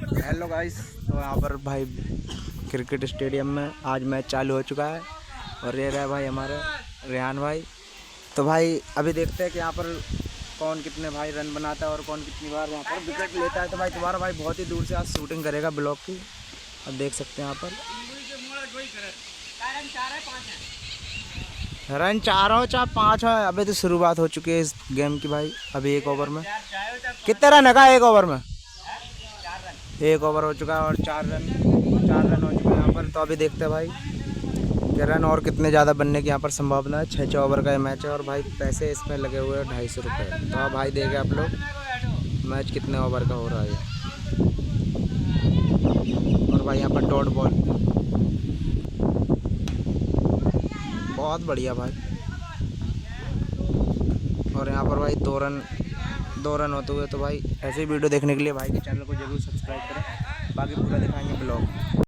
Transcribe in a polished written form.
Hello guys, तो यहाँ पर भाई क्रिकेट स्टेडियम में आज मैच चालू हो चुका है और ये रहा भाई हमारे रेहान भाई। तो भाई अभी देखते हैं कि यहाँ पर कौन कितने भाई रन बनाता है और कौन कितनी बार यहाँ पर विकेट लेता है। तो भाई तुम्हारा भाई बहुत ही दूर से आज शूटिंग करेगा ब्लॉक की। अब देख सकते हैं यहाँ पर रन 4 हो चाहे 5 हो, अभी तो शुरुआत हो चुकी है इस गेम की भाई। अभी 1 ओवर में कितने रन है? 1 ओवर में 1 ओवर हो चुका है और 4 रन हो चुके हैं यहाँ पर। तो अभी देखते हैं भाई कि रन और कितने ज़्यादा बनने की यहाँ पर संभावना है। 6 ओवर का ये मैच है और भाई पैसे इसमें लगे हुए हैं 250 रुपये। तो आप भाई देखें आप लोग मैच कितने ओवर का हो रहा है। और भाई यहाँ पर डॉट बॉल बहुत बढ़िया भाई। और यहाँ पर भाई 2 रन होते हुए। तो भाई ऐसे ही वीडियो देखने के लिए भाई के चैनल को जरूर सब्सक्राइब करें। बाकी पूरा दिखाएंगे ब्लॉग।